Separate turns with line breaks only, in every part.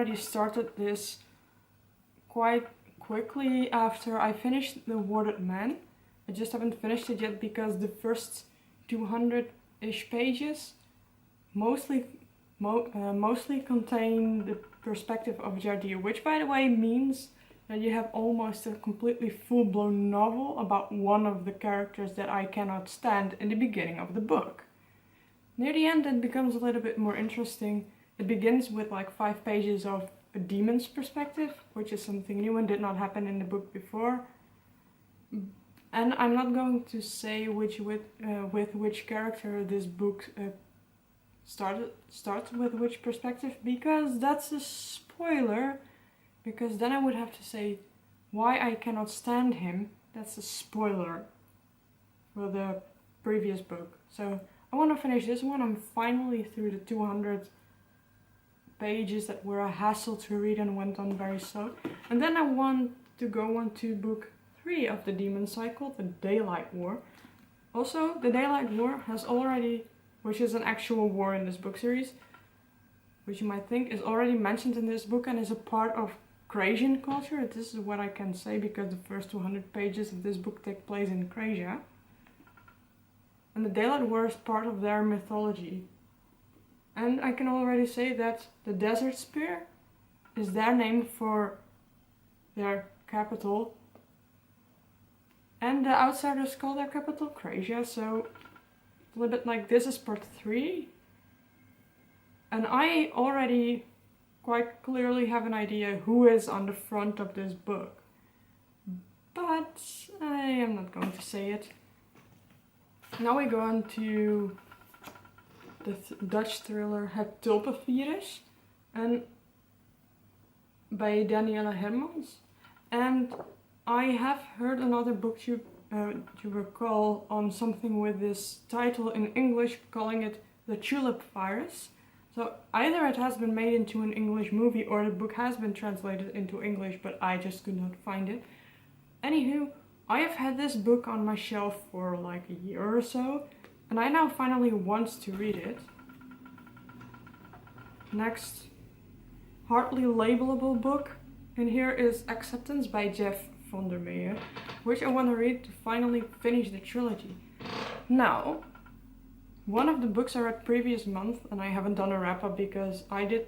already started this quite quickly after I finished The Warded Man. I just haven't finished it yet because the first 200-ish pages mostly contain the perspective of Jardir, which by the way means that you have almost a completely full-blown novel about one of the characters that I cannot stand in the beginning of the book. Near the end it becomes a little bit more interesting. It begins with like 5 pages of a demon's perspective, which is something new and did not happen in the book before. And I'm not going to say with which character this book starts with which perspective, because that's a spoiler, because then I would have to say why I cannot stand him. That's a spoiler for the previous book. So I want to finish this one. I'm finally through the 200 pages that were a hassle to read and went on very slow. And then I want to go on to book 3 of the Demon Cycle, The Daylight War. Also, The Daylight War has already, which is an actual war in this book series, which you might think is already mentioned in this book and is a part of Krasian culture. This is what I can say because the first 200 pages of this book take place in Krasia. And the Daylight War is part of their mythology. And I can already say that the Desert Spear is their name for their capital. And the Outsiders call their capital Krasia, so a little bit like this is part 3. And I already quite clearly have an idea who is on the front of this book. But I am not going to say it. Now we go on to the Dutch thriller Het Tulpenvirus and by Danielle Hermans. And I have heard another booktuber call on something with this title in English, calling it The Tulip Virus. So either it has been made into an English movie or the book has been translated into English, but I just could not find it. Anywho, I have had this book on my shelf for like a year or so, and I now finally want to read it. Next, hardly labelable book in here is Acceptance by Jeff Vandermeer, which I want to read to finally finish the trilogy. Now, one of the books I read previous month, and I haven't done a wrap-up because I did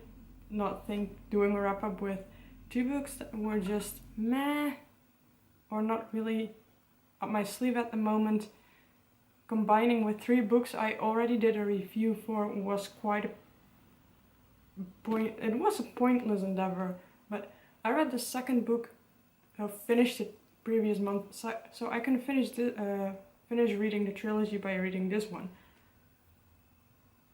not think doing a wrap-up with 2 books that were just meh, or not really up my sleeve at the moment, combining with 3 books I already did a review for was quite it was a pointless endeavor. But I read the second book, finished it previous month, so I can finish reading the trilogy by reading this one.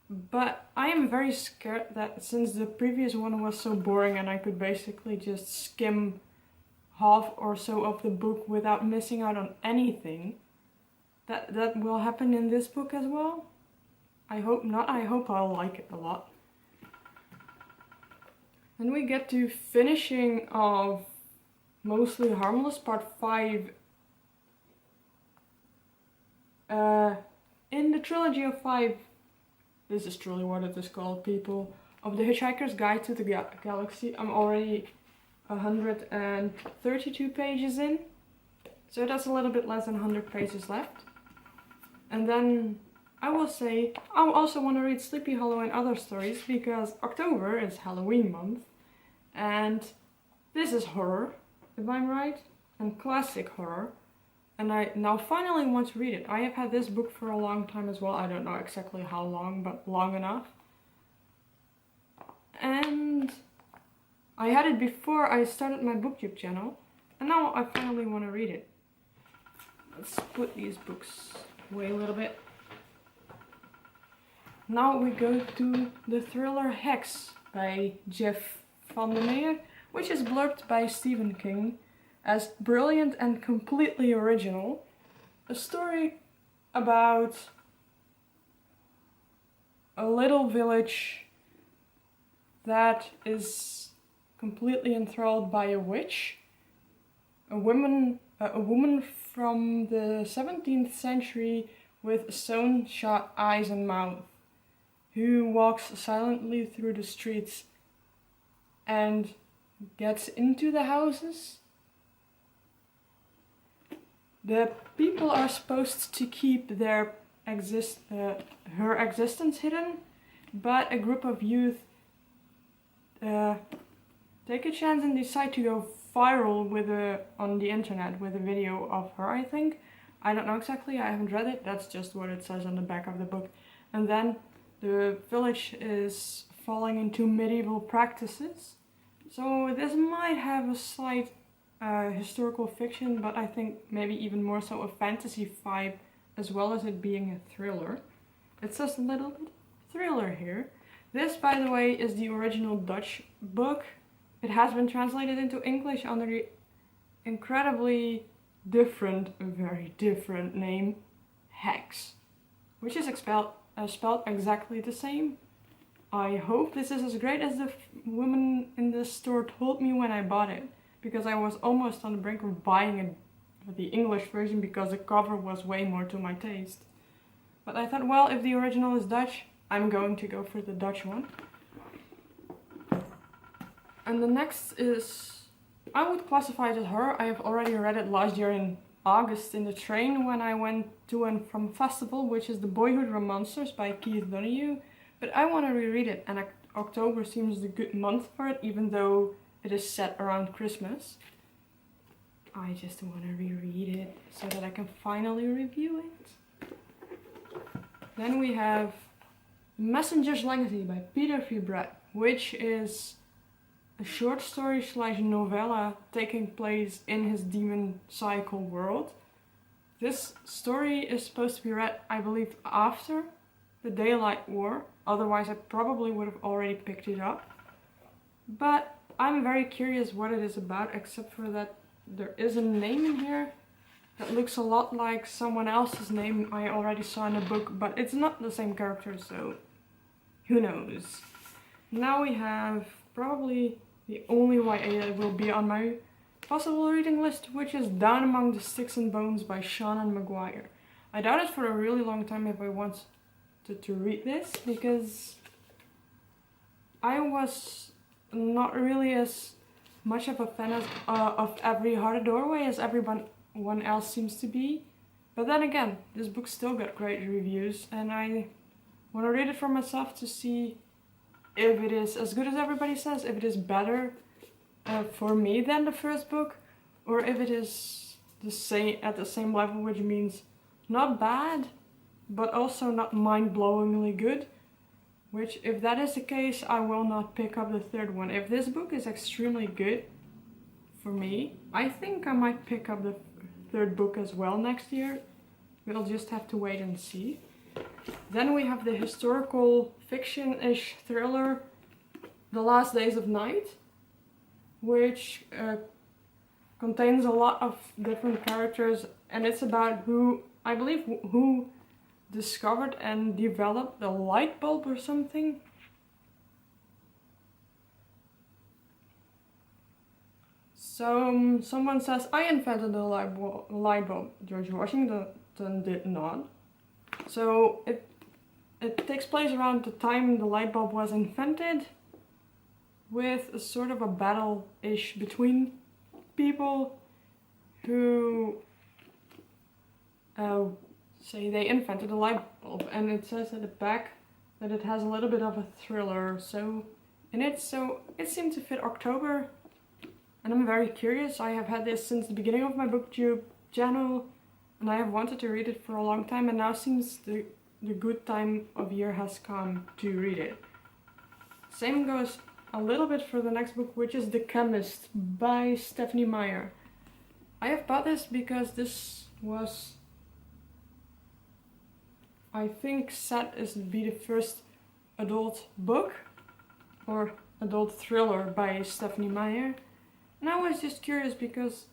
But I am very scared that since the previous one was so boring and I could basically just skim half or so of the book without missing out on anything, that will happen in this book as well. I hope not. I hope I'll like it a lot. And we get to finishing of Mostly Harmless, part 5. In the trilogy of 5, this is truly what it is called, people, of The Hitchhiker's Guide to the Galaxy. I'm already 132 pages in, so that's a little bit less than 100 pages left. And then I will say I also want to read Sleepy Hollow and other stories because October is Halloween month, and this is horror, if I'm right, and classic horror. And I now finally want to read it. I have had this book for a long time as well. I don't know exactly how long, but long enough. And I had it before I started my booktube channel, and now I finally want to read it. Let's put these books away a little bit. Now we go to the thriller Hex by Jeff Vandermeer, which is blurbed by Stephen King as brilliant and completely original. A story about a little village that is completely enthralled by a witch, a woman from the 17th century with stone-shut eyes and mouth, who walks silently through the streets and gets into the houses. The people are supposed to keep her existence hidden, but a group of youth take a chance and decide to go viral on the internet with a video of her, I think. I don't know exactly, I haven't read it, that's just what it says on the back of the book. And then the village is falling into medieval practices. So this might have a slight historical fiction, but I think maybe even more so a fantasy vibe, as well as it being a thriller. It says a little bit thriller here. This, by the way, is the original Dutch book. It has been translated into English under the incredibly different, very different name, Hex, which is spelled exactly the same. I hope this is as great as the woman in the store told me when I bought it, because I was almost on the brink of buying the English version because the cover was way more to my taste. But I thought, well, if the original is Dutch, I'm going to go for the Dutch one. And the next is, I would classify it as horror. I have already read it last year in August in the train when I went to and from a festival, which is The Boyhood Romancers by Keith Donoghue. But I want to reread it, and October seems the good month for it, even though it is set around Christmas. I just want to reread it so that I can finally review it. Then we have Messenger's Legacy by Peter Vibret, which is a short story / novella taking place in his demon cycle world. This story is supposed to be read, I believe, after the Daylight War, otherwise I probably would have already picked it up. But I'm very curious what it is about, except for that there is a name in here that looks a lot like someone else's name I already saw in a book, but it's not the same character, so who knows. Now we have probably the only YA that will be on my possible reading list, which is Down Among the Sticks and Bones by Seanan McGuire. I doubted for a really long time if I wanted to read this, because I was not really as much of a fan of Every Heart a Doorway as everyone else seems to be. But then again, this book still got great reviews, and I want to read it for myself to see if it is as good as everybody says, if it is better for me than the first book, or if it is at the same level, which means not bad, but also not mind-blowingly good. Which, if that is the case, I will not pick up the third one. If this book is extremely good for me, I think I might pick up the third book as well next year. We'll just have to wait and see. Then we have the historical fiction-ish thriller The Last Days of Night, which contains a lot of different characters, and it's about who discovered and developed the light bulb or something. So someone says, I invented the light bulb. George Washington did not. So it takes place around the time the light bulb was invented, with a sort of a battle-ish between people who say they invented the light bulb, and it says at the back that it has a little bit of a thriller so it seemed to fit October, and I'm very curious. I have had this since the beginning of my BookTube channel, and I have wanted to read it for a long time, and now seems the good time of year has come to read it. Same goes a little bit for the next book, which is The Chemist by Stephenie Meyer. I have bought this because this was, I think, set as to be the first adult book or adult thriller by Stephenie Meyer. And I was just curious because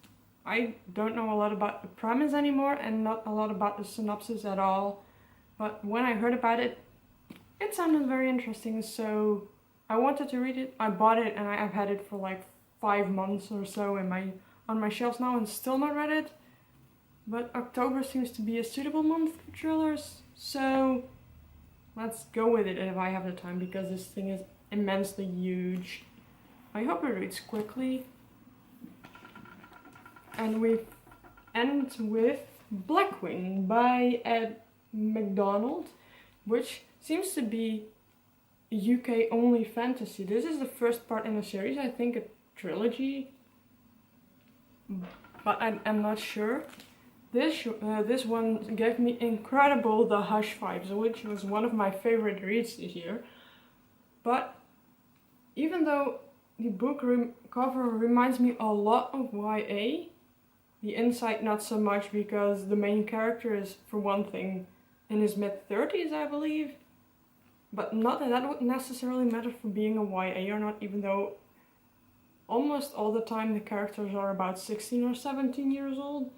I don't know a lot about the premise anymore and not a lot about the synopsis at all. But when I heard about it, it sounded very interesting, so I wanted to read it. I bought it and I have had it for like 5 months or so on my shelves now and still not read it. But October seems to be a suitable month for thrillers, so let's go with it if I have the time, because this thing is immensely huge. I hope it reads quickly. And we end with Blackwing by Ed McDonald, which seems to be a UK only fantasy. This is the first part in a series, I think a trilogy, but I'm not sure. This one gave me incredible The Hush vibes, which was one of my favorite reads this year. But even though the book cover reminds me a lot of YA, the inside not so much, because the main character is, for one thing, in his mid-30s, I believe. But not that that would necessarily matter for being a YA or not, even though almost all the time the characters are about 16 or 17 years old.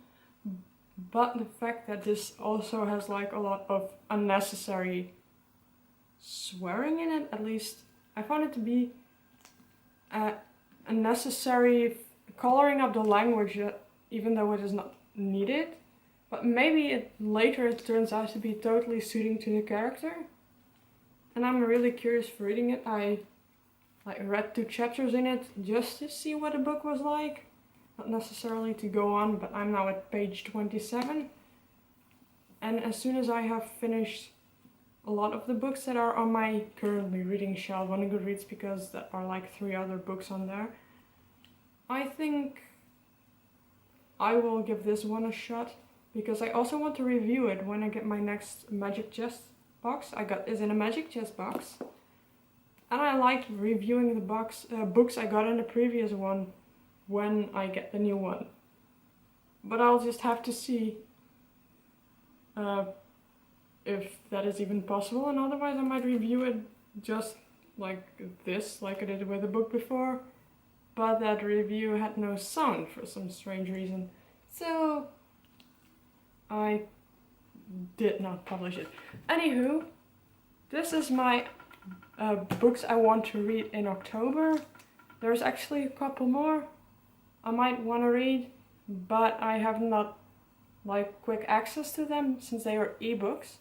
But the fact that this also has like a lot of unnecessary swearing in it, at least I found it to be a necessary coloring up the language, even though it is not needed. But maybe later it turns out to be totally suiting to the character. And I'm really curious for reading it. I read 2 chapters in it just to see what the book was like. Not necessarily to go on, but I'm now at page 27. And as soon as I have finished a lot of the books that are on my currently reading shelf on Goodreads, because there are like 3 other books on there, I think I will give this one a shot, because I also want to review it when I get my next Magic Chest box. I got this in a Magic Chest box. And I like reviewing the books I got in the previous one when I get the new one. But I'll just have to see if that is even possible, and otherwise I might review it just like this, like I did with the book before. But that review had no sound for some strange reason, so I did not publish it. Anywho, this is my books I want to read in October. There's actually a couple more I might want to read, but I have not like quick access to them since they are ebooks.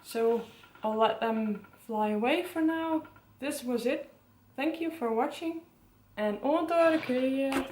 So I'll let them fly away for now. This was it. Thank you for watching, en on door de keer.